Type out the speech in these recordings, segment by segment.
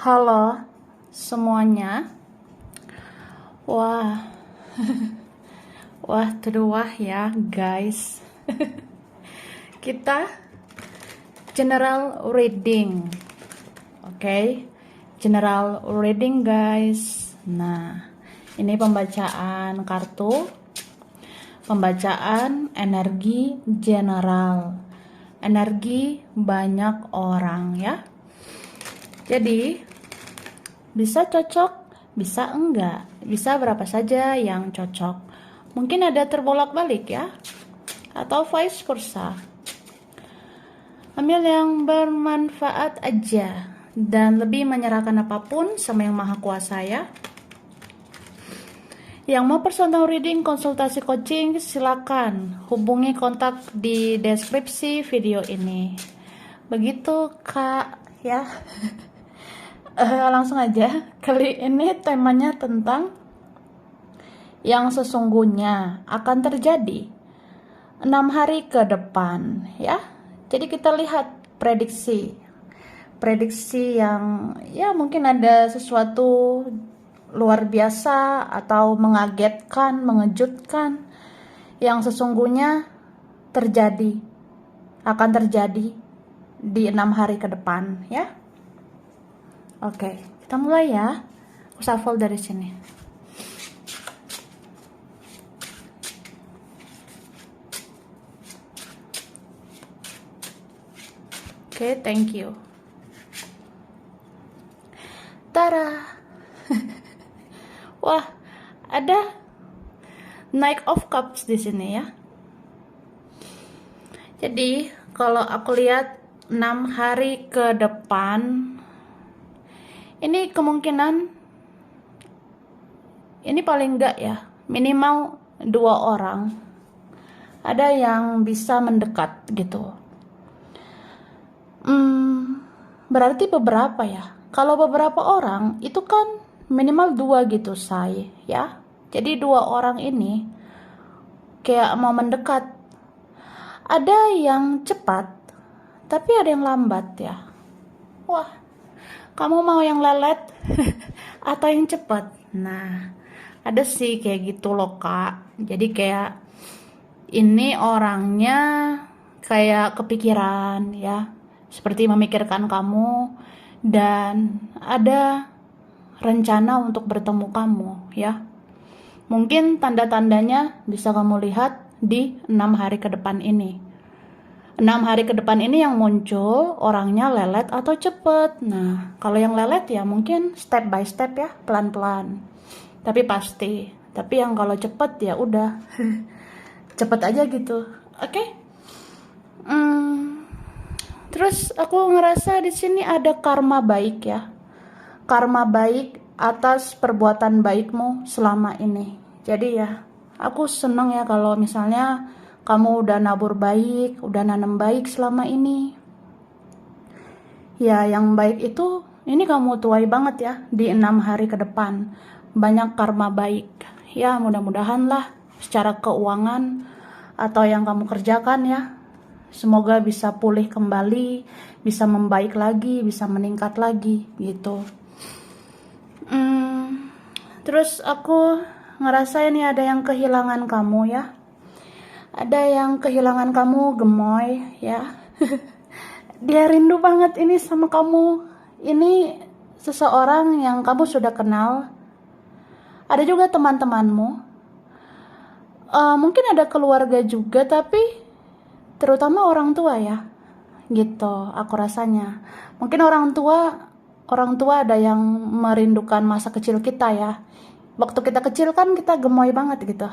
Halo semuanya. Wah, wah terwah ya guys. Kita general reading. Oke. General reading guys. Nah, ini pembacaan kartu. Pembacaan energi general. Energi banyak orang ya. Jadi bisa cocok, bisa enggak, bisa berapa saja yang cocok. Mungkin ada terbolak-balik ya, atau vice versa. Ambil yang bermanfaat aja, dan lebih menyerahkan apapun sama yang maha kuasa ya. Yang mau personal reading, konsultasi coaching, silakan hubungi kontak di deskripsi video ini. Begitu kak ya. Langsung aja, kali ini temanya tentang yang sesungguhnya akan terjadi 6 hari ke depan ya. Jadi kita lihat prediksi yang ya mungkin ada sesuatu luar biasa atau mengagetkan, mengejutkan yang sesungguhnya akan terjadi di 6 hari ke depan ya. Oke, kita mulai ya. Aku shuffle dari sini. Oke, thank you. Tara. Wah, ada Knight of Cups di sini ya. Jadi, kalau aku lihat 6 hari ke depan, ini kemungkinan ini paling enggak ya, minimal 2 orang ada yang bisa mendekat gitu. Berarti beberapa ya. Kalau beberapa orang itu kan minimal 2 gitu say ya. Jadi 2 orang ini kayak mau mendekat. Ada yang cepat tapi ada yang lambat ya. Wah, kamu mau yang lelet atau yang cepat? Nah, ada sih kayak gitu loh kak. Jadi kayak ini orangnya kayak kepikiran ya, seperti memikirkan kamu dan ada rencana untuk bertemu kamu ya. Mungkin tanda-tandanya bisa kamu lihat di 6 hari ke depan ini. 6 hari ke depan ini yang muncul orangnya lelet atau cepet. Nah, kalau yang lelet ya mungkin step by step ya, pelan-pelan. Tapi pasti. Tapi yang kalau cepet ya udah cepet aja gitu. Oke? Terus aku ngerasa di sini ada karma baik ya. Karma baik atas perbuatan baikmu selama ini. Jadi ya, aku seneng ya kalau misalnya kamu udah nabur baik, udah nanam baik selama ini. Ya, yang baik itu, ini kamu tuai banget ya, di 6 hari ke depan. Banyak karma baik. Ya, mudah-mudahan lah secara keuangan atau yang kamu kerjakan ya, semoga bisa pulih kembali, bisa membaik lagi, bisa meningkat lagi, gitu. Terus aku ngerasa ini ada yang kehilangan kamu ya. Ada yang kehilangan kamu, gemoy ya. Dia rindu banget ini sama kamu. Ini seseorang yang kamu sudah kenal. Ada juga teman-temanmu. Mungkin ada keluarga juga, tapi terutama orang tua ya. Gitu aku rasanya. Mungkin orang tua ada yang merindukan masa kecil kita ya. Waktu kita kecil kan kita gemoy banget gitu.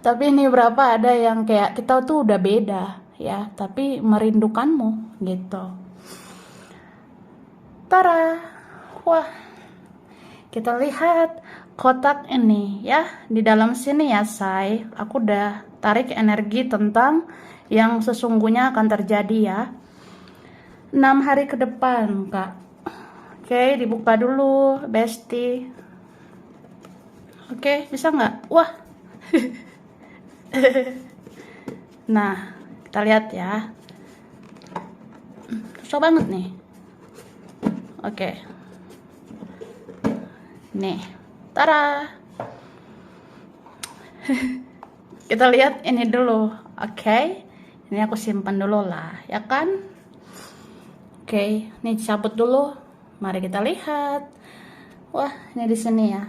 Tapi ini berapa ada yang kayak kita tuh udah beda ya, tapi merindukanmu gitu. Tara, wah, kita lihat kotak ini ya, di dalam sini ya say. Aku udah tarik energi tentang yang sesungguhnya akan terjadi ya. 6 hari ke depan kak. Oke, dibuka dulu bestie. Oke, bisa nggak? Wah. Nah, kita lihat ya. Susah banget nih. Oke. Nih. Tara. Kita lihat ini dulu. Oke. Ini aku simpan dulu lah, ya kan? Oke, ini cabut dulu. Mari kita lihat. Wah, ini di sini ya.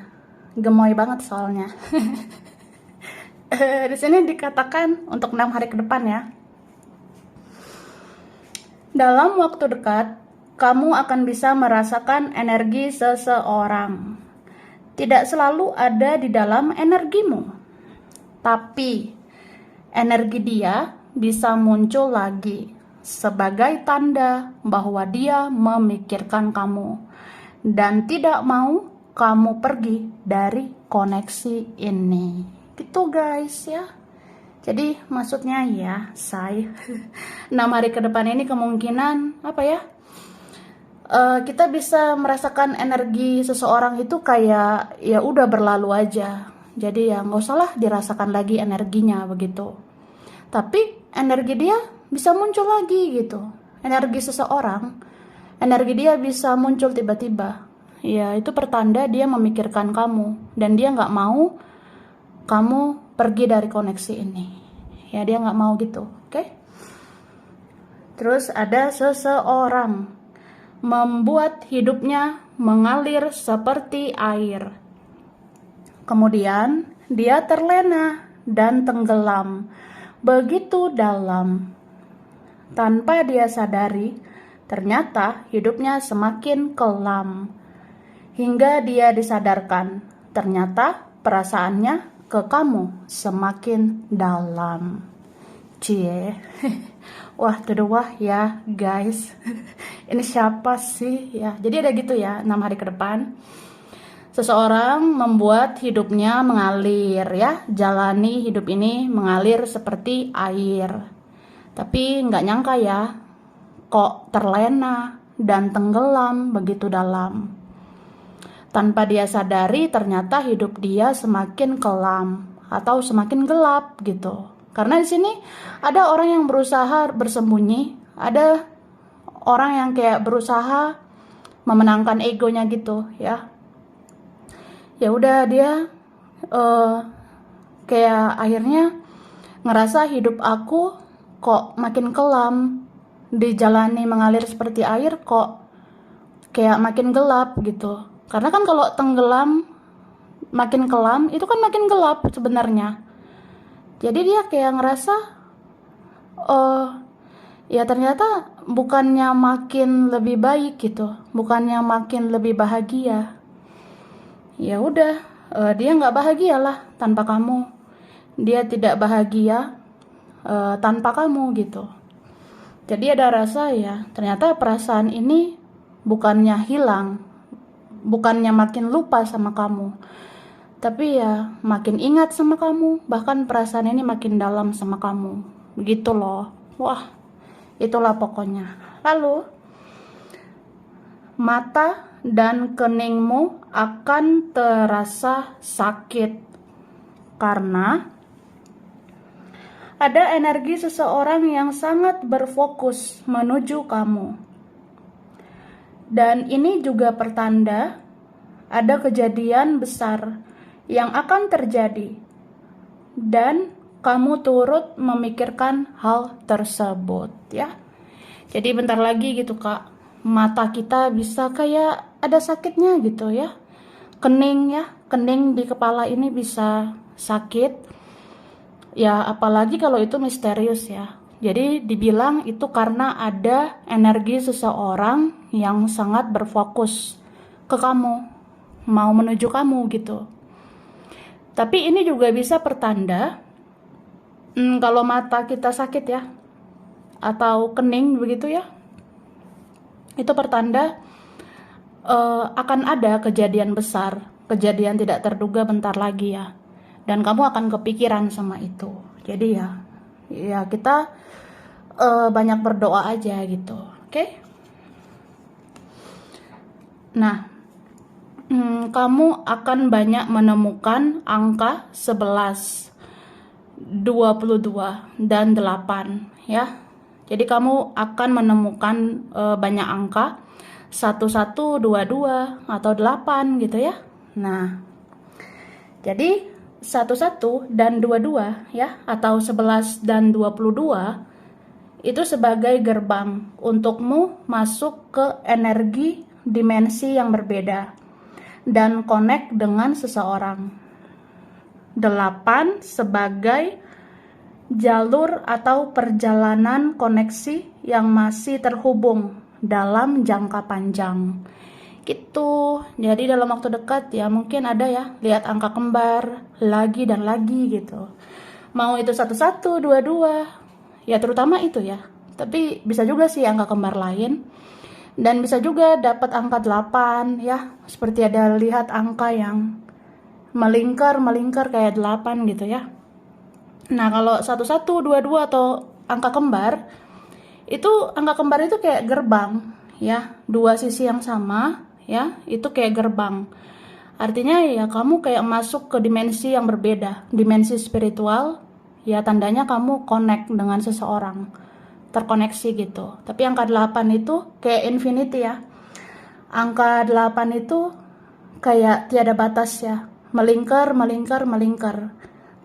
Gemoy banget soalnya. Di sini dikatakan untuk 6 hari ke depan ya. Dalam waktu dekat, kamu akan bisa merasakan energi seseorang. Tidak selalu ada di dalam energimu, tapi energi dia bisa muncul lagi sebagai tanda bahwa dia memikirkan kamu dan tidak mau kamu pergi dari koneksi ini. Gitu guys ya. Jadi maksudnya ya, 6 hari ke depan ini kemungkinan apa ya? Kita bisa merasakan energi seseorang itu kayak ya udah berlalu aja. Jadi ya nggak usah lah dirasakan lagi energinya begitu. Tapi energi dia bisa muncul lagi gitu. Energi seseorang, energi dia bisa muncul tiba-tiba. Ya itu pertanda dia memikirkan kamu dan dia nggak mau kamu pergi dari koneksi ini. Ya dia nggak mau gitu, oke? Terus ada seseorang membuat hidupnya mengalir seperti air. Kemudian dia terlena dan tenggelam begitu dalam. Tanpa dia sadari, ternyata hidupnya semakin kelam. Hingga dia disadarkan, ternyata perasaannya ke kamu semakin dalam. Cie. Wah, wah ya guys. Ini siapa sih ya? Jadi ada gitu ya, 6 hari ke depan. Seseorang membuat hidupnya mengalir ya, jalani hidup ini mengalir seperti air. Tapi nggak nyangka ya, kok terlena dan tenggelam begitu dalam. Tanpa dia sadari, ternyata hidup dia semakin kelam atau semakin gelap gitu. Karena di sini ada orang yang berusaha bersembunyi, ada orang yang kayak berusaha memenangkan egonya gitu ya. Ya udah dia kayak akhirnya ngerasa hidup aku kok makin kelam, dijalani mengalir seperti air kok kayak makin gelap gitu. Karena kan kalau tenggelam makin kelam itu kan makin gelap sebenarnya. Jadi dia kayak ngerasa ya ternyata bukannya makin lebih baik gitu, bukannya makin lebih bahagia. Ya udah, dia nggak bahagia lah tanpa kamu. Dia tidak bahagia tanpa kamu gitu. Jadi ada rasa ya, ternyata perasaan ini bukannya hilang, bukannya makin lupa sama kamu, tapi ya makin ingat sama kamu, bahkan perasaan ini makin dalam sama kamu. Begitu loh. Wah, itulah pokoknya. Lalu, mata dan keningmu akan terasa sakit karena ada energi seseorang yang sangat berfokus menuju kamu. Dan ini juga pertanda ada kejadian besar yang akan terjadi dan kamu turut memikirkan hal tersebut ya. Jadi bentar lagi gitu Kak, mata kita bisa kayak ada sakitnya gitu ya. Kening ya, kening di kepala ini bisa sakit. Ya apalagi kalau itu misterius ya. Jadi dibilang itu karena ada energi seseorang yang sangat berfokus ke kamu, mau menuju kamu gitu. Tapi ini juga bisa pertanda kalau mata kita sakit ya, atau kening begitu ya, itu pertanda akan ada kejadian besar, kejadian tidak terduga bentar lagi ya, dan kamu akan kepikiran sama itu. Jadi ya kita banyak berdoa aja gitu, oke? Nah, kamu akan banyak menemukan angka 11, 22, dan 8 ya. Jadi kamu akan menemukan banyak angka 1122 atau 8 gitu ya. Nah, jadi 11 dan 22 ya, atau 11 dan 22 itu sebagai gerbang untukmu masuk ke energi dimensi yang berbeda dan connect dengan seseorang. 8 sebagai jalur atau perjalanan koneksi yang masih terhubung dalam jangka panjang. Gitu. Jadi dalam waktu dekat ya mungkin ada ya lihat angka kembar lagi dan lagi gitu. Mau itu 11, 22, ya terutama itu ya. Tapi bisa juga sih angka kembar lain. Dan bisa juga dapat angka 8 ya. Seperti ada lihat angka yang melingkar kayak 8 gitu ya. Nah, kalau 11, 22 atau angka kembar, itu angka kembar itu kayak gerbang ya, dua sisi yang sama ya, itu kayak gerbang. Artinya ya kamu kayak masuk ke dimensi yang berbeda, dimensi spiritual, ya tandanya kamu connect dengan seseorang, terkoneksi gitu. Tapi angka 8 itu kayak infinity ya. Angka 8 itu kayak tiada batas ya, melingkar,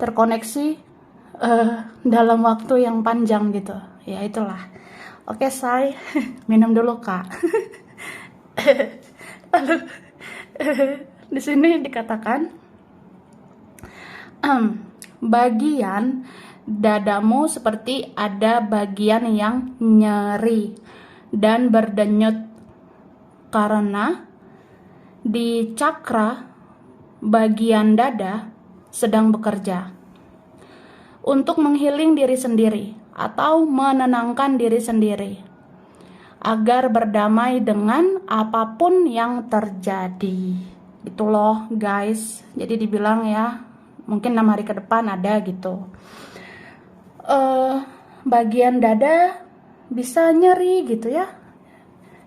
terkoneksi dalam waktu yang panjang gitu. Ya itulah. Oke, say. Minum dulu, Kak. Lalu di sini dikatakan bagian dadamu seperti ada bagian yang nyeri dan berdenyut karena di cakra bagian dada sedang bekerja untuk menghealing diri sendiri atau menenangkan diri sendiri agar berdamai dengan apapun yang terjadi. Itu loh guys, jadi dibilang ya mungkin 6 hari ke depan ada gitu. Bagian dada bisa nyeri gitu ya,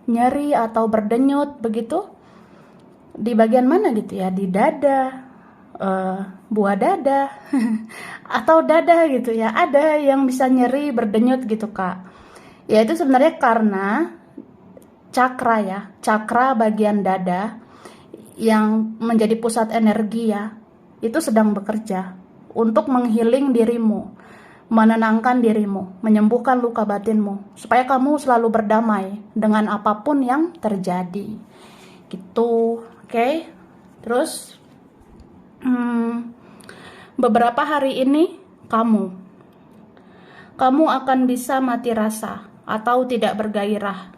nyeri atau berdenyut begitu. Di bagian mana gitu ya, di dada, buah dada atau dada gitu ya, ada yang bisa nyeri berdenyut gitu Kak. Ya itu sebenarnya karena cakra ya, cakra bagian dada yang menjadi pusat energi ya, itu sedang bekerja untuk menghealing dirimu, menenangkan dirimu, menyembuhkan luka batinmu supaya kamu selalu berdamai dengan apapun yang terjadi gitu. Oke. Terus beberapa hari ini kamu akan bisa mati rasa atau tidak bergairah.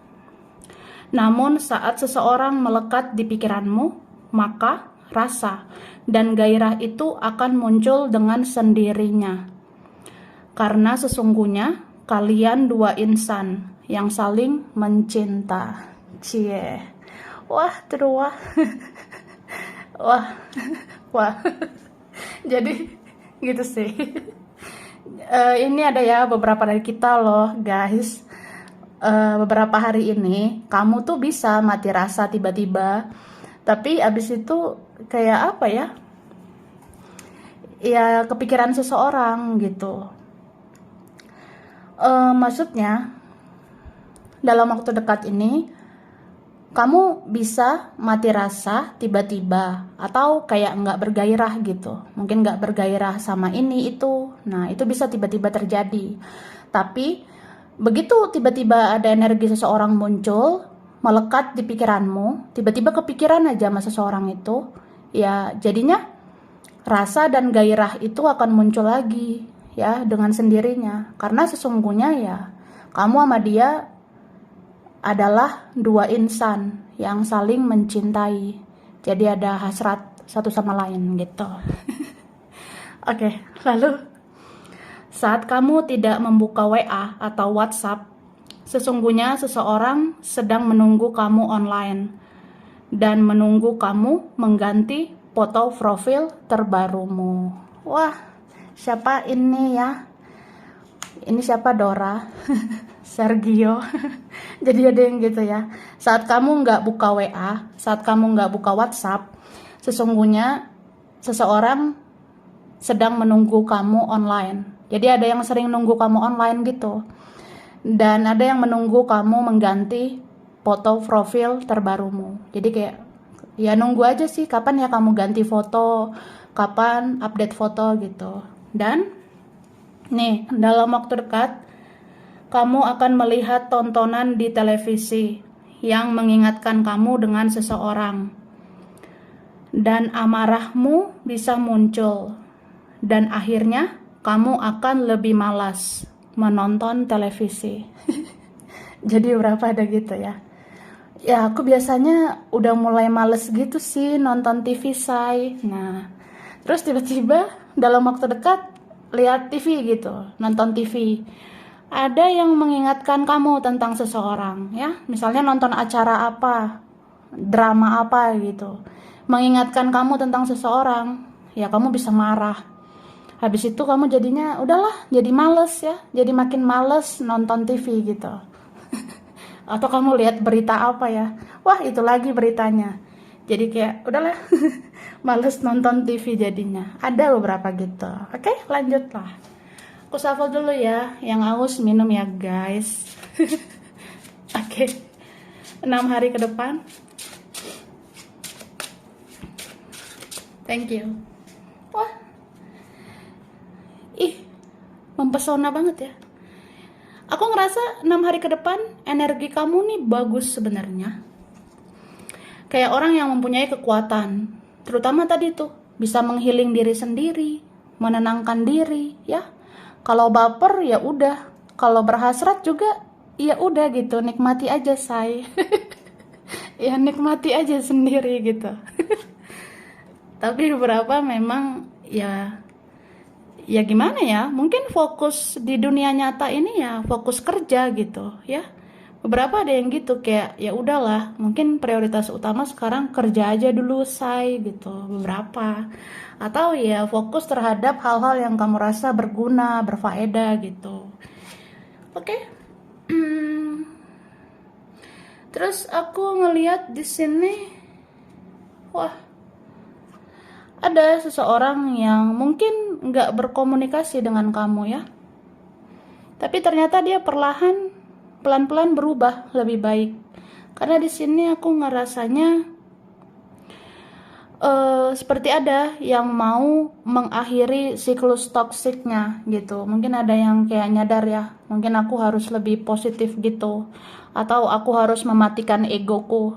Namun saat seseorang melekat di pikiranmu, maka rasa dan gairah itu akan muncul dengan sendirinya. Karena sesungguhnya kalian dua insan yang saling mencinta. Cie. Wah, terus wah. Wah. Jadi gitu sih. Ini ada ya beberapa dari kita loh guys. Beberapa hari ini kamu tuh bisa mati rasa tiba-tiba, tapi abis itu kayak apa ya, ya kepikiran seseorang gitu. Maksudnya dalam waktu dekat ini kamu bisa mati rasa tiba-tiba atau kayak nggak bergairah gitu, mungkin nggak bergairah sama ini itu. Nah itu bisa tiba-tiba terjadi. Tapi begitu tiba-tiba ada energi seseorang muncul, melekat di pikiranmu, tiba-tiba kepikiran aja sama seseorang itu, ya jadinya rasa dan gairah itu akan muncul lagi ya dengan sendirinya. Karena sesungguhnya ya kamu sama dia adalah dua insan yang saling mencintai. Jadi ada hasrat satu sama lain gitu. Oke, lalu saat kamu tidak membuka WA atau WhatsApp, sesungguhnya seseorang sedang menunggu kamu online dan menunggu kamu mengganti foto profil terbarumu. Wah, siapa ini ya? Ini siapa, Dora? Sergio. Jadi ada yang gitu ya. Saat kamu nggak buka WA, saat kamu nggak buka WhatsApp, sesungguhnya seseorang sedang menunggu kamu online. Jadi ada yang sering nunggu kamu online gitu. Dan ada yang menunggu kamu mengganti foto profil terbarumu. Jadi kayak ya nunggu aja sih kapan ya kamu ganti foto, kapan update foto gitu. Dan nih, dalam waktu dekat kamu akan melihat tontonan di televisi yang mengingatkan kamu dengan seseorang. Dan amarahmu bisa muncul. Dan akhirnya kamu akan lebih malas menonton televisi. Jadi berapa ada gitu ya. Ya aku biasanya udah mulai males gitu sih nonton TV say. Nah terus tiba-tiba dalam waktu dekat lihat TV gitu, nonton TV. Ada yang mengingatkan kamu tentang seseorang ya. Misalnya nonton acara apa, drama apa gitu. Mengingatkan kamu tentang seseorang, ya kamu bisa marah. Habis itu kamu jadinya udahlah jadi males ya, jadi makin males nonton TV gitu. Atau kamu lihat berita apa ya, wah itu lagi beritanya, jadi kayak udahlah males nonton TV jadinya. Ada beberapa gitu. Oke, lanjutlah. Aku shuffle dulu ya, yang haus minum ya guys. Oke, 6 hari ke depan. Thank you. Wah, mempesona banget ya. Aku ngerasa 6 hari ke depan energi kamu nih bagus sebenarnya. Kayak orang yang mempunyai kekuatan. Terutama tadi tuh, bisa menghealing diri sendiri, menenangkan diri, ya. Kalau baper ya udah, kalau berhasrat juga ya udah gitu, nikmati aja say. Ya nikmati aja sendiri gitu. Tapi beberapa memang ya gimana ya, mungkin fokus di dunia nyata ini ya fokus kerja gitu ya. Beberapa ada yang gitu kayak ya udahlah, mungkin prioritas utama sekarang kerja aja dulu say gitu beberapa. Atau ya fokus terhadap hal-hal yang kamu rasa berguna, berfaedah gitu. Oke. Terus aku ngelihat di sini, wah, ada seseorang yang mungkin nggak berkomunikasi dengan kamu ya. Tapi ternyata dia pelan-pelan berubah lebih baik. Karena di sini aku ngerasanya seperti ada yang mau mengakhiri siklus toksiknya gitu. Mungkin ada yang kayak nyadar ya, mungkin aku harus lebih positif gitu. Atau aku harus mematikan egoku.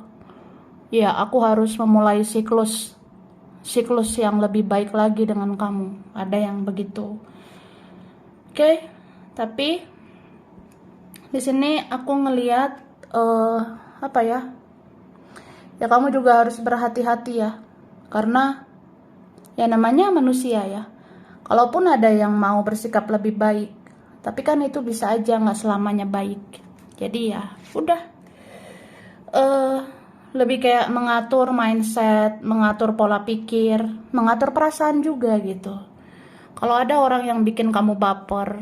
Ya, aku harus memulai siklus yang lebih baik lagi dengan kamu. Ada yang begitu. Oke, tapi di sini aku ngelihat apa ya? Ya kamu juga harus berhati-hati ya. Karena ya namanya manusia ya. Kalaupun ada yang mau bersikap lebih baik, tapi kan itu bisa aja nggak selamanya baik. Jadi ya udah. Lebih kayak mengatur mindset, mengatur pola pikir, mengatur perasaan juga gitu. Kalau ada orang yang bikin kamu baper,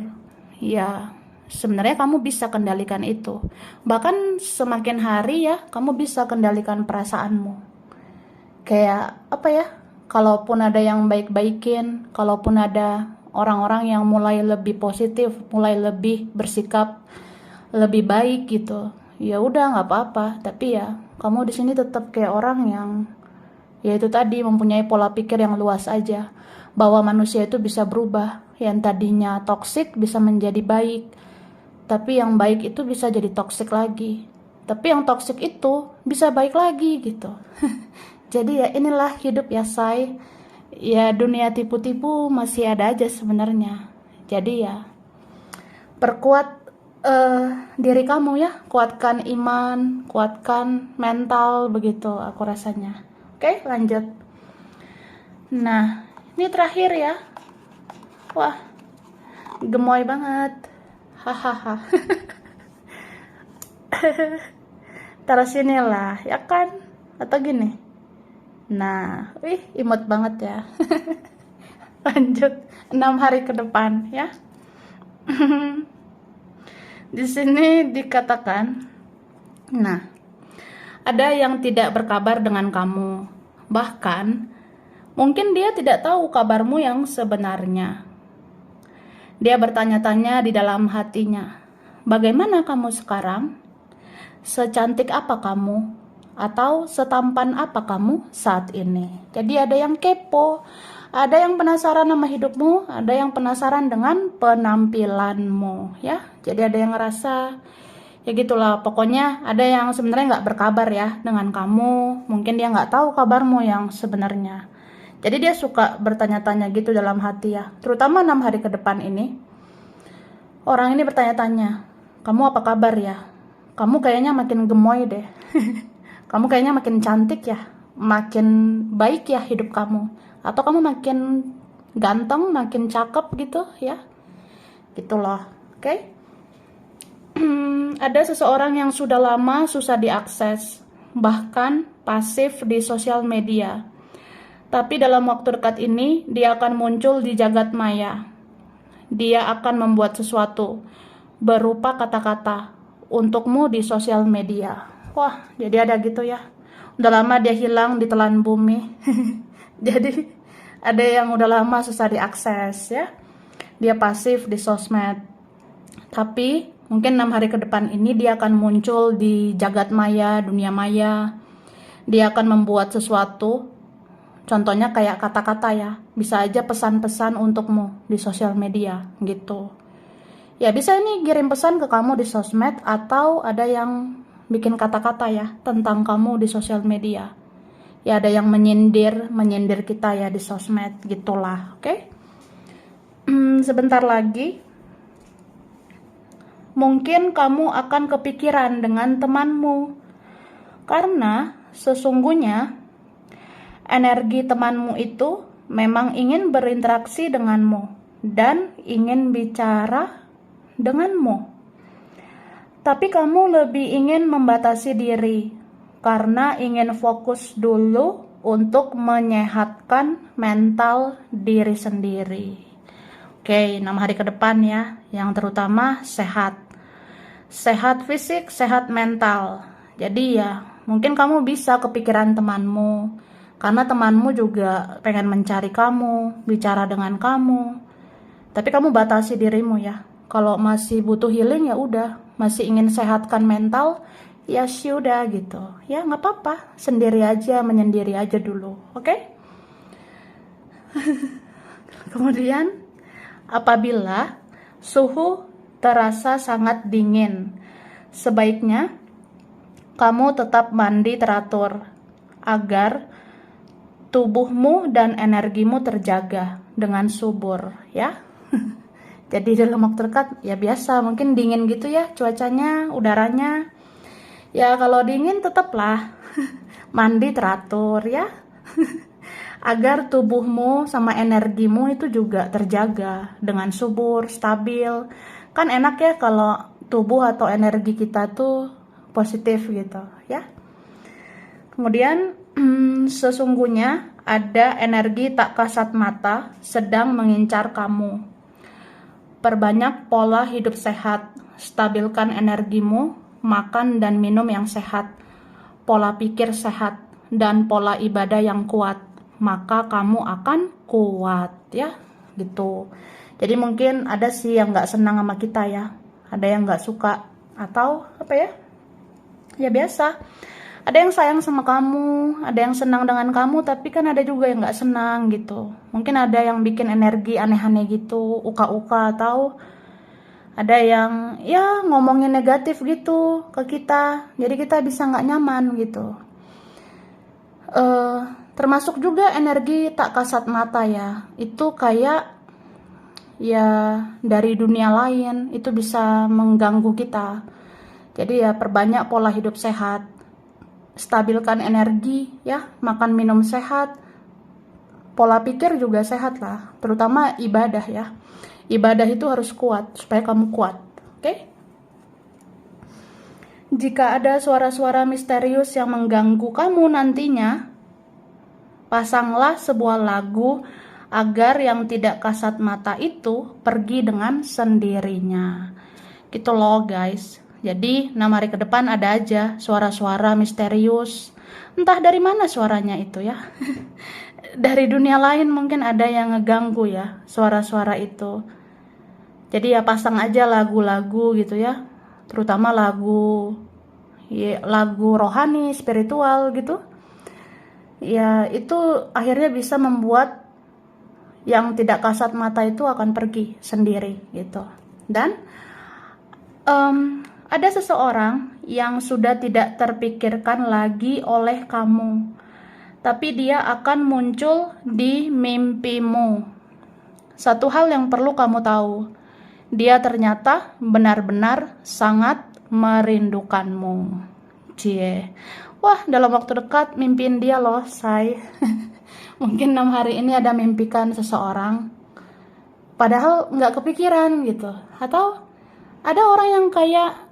ya sebenarnya kamu bisa kendalikan itu. Bahkan semakin hari ya, kamu bisa kendalikan perasaanmu. Kayak apa ya? Kalaupun ada yang baik-baikin, kalaupun ada orang-orang yang mulai lebih positif, mulai lebih bersikap lebih baik gitu, ya udah nggak apa-apa. Tapi ya kamu di sini tetap kayak orang yang ya itu tadi mempunyai pola pikir yang luas aja, bahwa manusia itu bisa berubah, yang tadinya toksik bisa menjadi baik, tapi yang baik itu bisa jadi toksik lagi, tapi yang toksik itu bisa baik lagi gitu. Jadi ya inilah hidup ya say. Ya dunia tipu-tipu masih ada aja sebenarnya. Jadi ya perkuat diri kamu ya, kuatkan iman, kuatkan mental, begitu aku rasanya. Oke, lanjut. Nah, ini terakhir ya. Wah, gemoy banget. Hahaha. Taruh sini lah, ya kan? Atau gini. Nah, imut banget ya. Lanjut, 6 hari ke depan ya. Di sini dikatakan, nah, ada yang tidak berkabar dengan kamu. Bahkan, mungkin dia tidak tahu kabarmu yang sebenarnya. Dia bertanya-tanya di dalam hatinya, bagaimana kamu sekarang? secantik apa kamu, atau setampan apa kamu saat ini. Jadi ada yang kepo, ada yang penasaran sama hidupmu, ada yang penasaran dengan penampilanmu, ya. Jadi ada yang ngerasa, ya gitulah, pokoknya ada yang sebenarnya nggak berkabar ya dengan kamu. Mungkin dia nggak tahu kabarmu yang sebenarnya. Jadi dia suka bertanya-tanya gitu dalam hati ya. Terutama 6 hari ke depan ini. Orang ini bertanya-tanya, kamu apa kabar ya? Kamu kayaknya makin gemoy deh. Kamu kayaknya makin cantik ya, makin baik ya hidup kamu. Atau kamu makin ganteng, makin cakep gitu ya. Gitu loh, oke? Ada seseorang yang sudah lama susah diakses, bahkan pasif di sosial media. Tapi dalam waktu dekat ini, dia akan muncul di jagat maya. Dia akan membuat sesuatu berupa kata-kata untukmu di sosial media. Wah, jadi ada gitu ya. Udah lama dia hilang di telan bumi. Jadi ada yang udah lama susah diakses ya. Dia pasif di sosmed. Tapi mungkin 6 hari ke depan ini dia akan muncul di jagat maya, dunia maya. Dia akan membuat sesuatu, contohnya kayak kata-kata ya. Bisa aja pesan-pesan untukmu di sosial media gitu. Ya bisa ini kirim pesan ke kamu di sosmed, atau ada yang bikin kata-kata ya tentang kamu di sosial media. Ya ada yang menyindir kita ya di sosmed gitulah, oke? Sebentar lagi mungkin kamu akan kepikiran dengan temanmu, karena sesungguhnya energi temanmu itu memang ingin berinteraksi denganmu dan ingin bicara denganmu. Tapi kamu lebih ingin membatasi diri karena ingin fokus dulu untuk menyehatkan mental diri sendiri. Oke, 6 hari ke depan ya, yang terutama sehat. Sehat fisik, sehat mental. Jadi ya, mungkin kamu bisa kepikiran temanmu, karena temanmu juga pengen mencari kamu, bicara dengan kamu. Tapi kamu batasi dirimu ya. Kalau masih butuh healing ya udah, masih ingin sehatkan mental, ya sudah gitu. Ya nggak apa-apa, sendiri aja, menyendiri aja dulu, oke? Kemudian, apabila suhu terasa sangat dingin, sebaiknya kamu tetap mandi teratur agar tubuhmu dan energimu terjaga dengan subur ya. Jadi dalam waktu dekat ya biasa mungkin dingin gitu ya cuacanya, udaranya. Ya kalau dingin tetaplah mandi teratur ya. Agar tubuhmu sama energimu itu juga terjaga dengan subur, stabil. Kan enak ya kalau tubuh atau energi kita tuh positif gitu ya. Kemudian sesungguhnya ada energi tak kasat mata sedang mengincar kamu. Perbanyak pola hidup sehat, stabilkan energimu, makan dan minum yang sehat, pola pikir sehat, dan pola ibadah yang kuat, maka kamu akan kuat ya, gitu. Jadi mungkin ada sih yang gak senang sama kita ya, ada yang gak suka, atau apa ya, ya biasa. Ada yang sayang sama kamu, ada yang senang dengan kamu, tapi kan ada juga yang gak senang gitu. Mungkin ada yang bikin energi aneh-aneh gitu, uka-uka, atau ada yang ya ngomongin negatif gitu ke kita. Jadi kita bisa gak nyaman gitu. Termasuk juga energi tak kasat mata ya. Itu kayak ya dari dunia lain, itu bisa mengganggu kita. Jadi ya perbanyak pola hidup sehat. Stabilkan energi ya, makan minum sehat, pola pikir juga sehat lah, terutama ibadah ya. Ibadah itu harus kuat supaya kamu kuat, oke? Jika ada suara-suara misterius yang mengganggu kamu nantinya, pasanglah sebuah lagu agar yang tidak kasat mata itu pergi dengan sendirinya. Gitu loh guys. Jadi 6 hari ke depan ada aja suara-suara misterius. Entah dari mana suaranya itu ya. Dari dunia lain mungkin ada yang ngeganggu ya suara-suara itu. Jadi ya pasang aja lagu-lagu gitu ya. Terutama lagu ya, lagu rohani, spiritual gitu. Ya, itu akhirnya bisa membuat yang tidak kasat mata itu akan pergi sendiri gitu. Dan ada seseorang yang sudah tidak terpikirkan lagi oleh kamu, tapi dia akan muncul di mimpimu. Satu hal yang perlu kamu tahu, dia ternyata benar-benar sangat merindukanmu. Cie. Wah, dalam waktu dekat mimpiin dia loh, say. Mungkin 6 hari ini ada mimpikan seseorang, padahal nggak kepikiran gitu. Atau ada orang yang kayak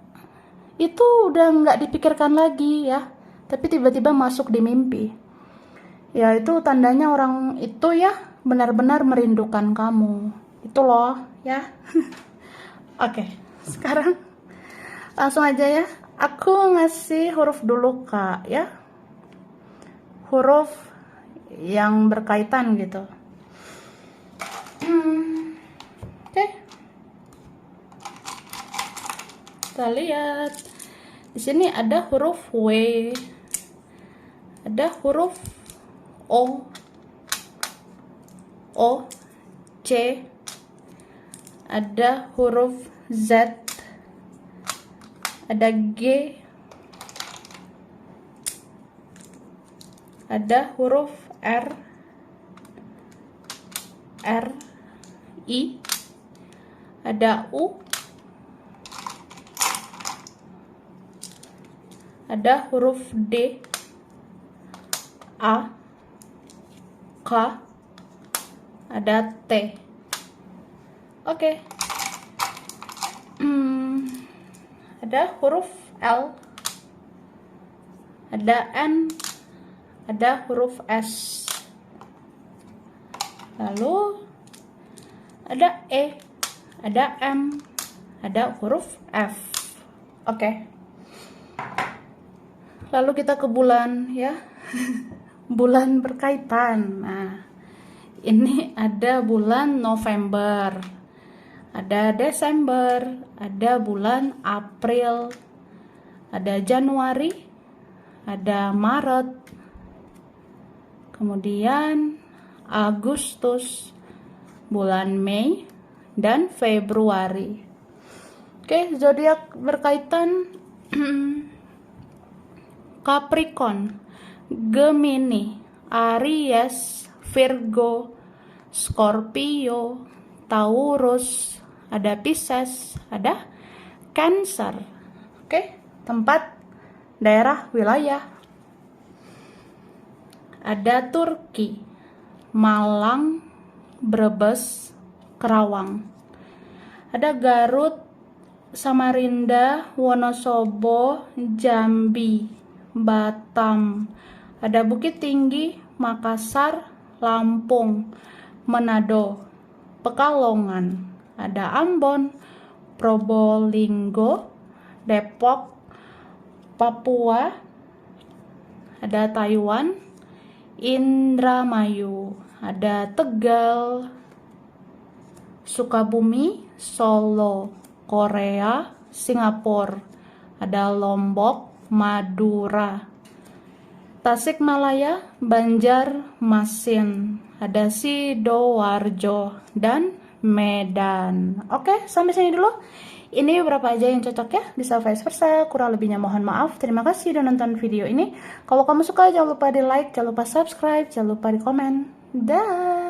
itu udah nggak dipikirkan lagi ya, tapi tiba-tiba masuk di mimpi. Ya, itu tandanya orang itu ya benar-benar merindukan kamu. Itu loh ya. Oke, sekarang langsung aja ya. Aku ngasih huruf dulu Kak ya. Huruf yang berkaitan gitu. Oke. Kita lihat. Di sini ada huruf W. Ada huruf O, C, ada huruf Z, ada G, ada huruf R, I, ada U, ada huruf D, A, K, ada T. Oke. Ada huruf L, ada N, ada huruf S. Lalu ada E, ada M, ada huruf F. Oke. Lalu kita ke bulan ya. Bulan berkaitan. Nah, ini ada bulan November, ada Desember, ada bulan April, ada Januari, ada Maret, kemudian Agustus, bulan Mei, dan Februari. Oke, zodiak berkaitan Capricorn, Gemini, Aries, Virgo, Scorpio, Taurus, ada Pisces, ada Cancer. Oke, tempat, daerah, wilayah. Ada Turki, Malang, Brebes, Kerawang. Ada Garut, Samarinda, Wonosobo, Jambi, Batam. Ada Bukit Tinggi, Makassar, Lampung, Manado, Pekalongan. Ada Ambon, Probolinggo, Depok, Papua. Ada Taiwan, Indramayu. Ada Tegal, Sukabumi, Solo, Korea, Singapura. Ada Lombok, Madura, Tasikmalaya, Banjarmasin, ada Sidoarjo, dan Medan. Oke, sampai sini dulu. Ini beberapa aja yang cocok ya, bisa vice versa, kurang lebihnya mohon maaf. Terima kasih udah nonton video ini. Kalau kamu suka jangan lupa di like, jangan lupa subscribe, jangan lupa di komen. Dah.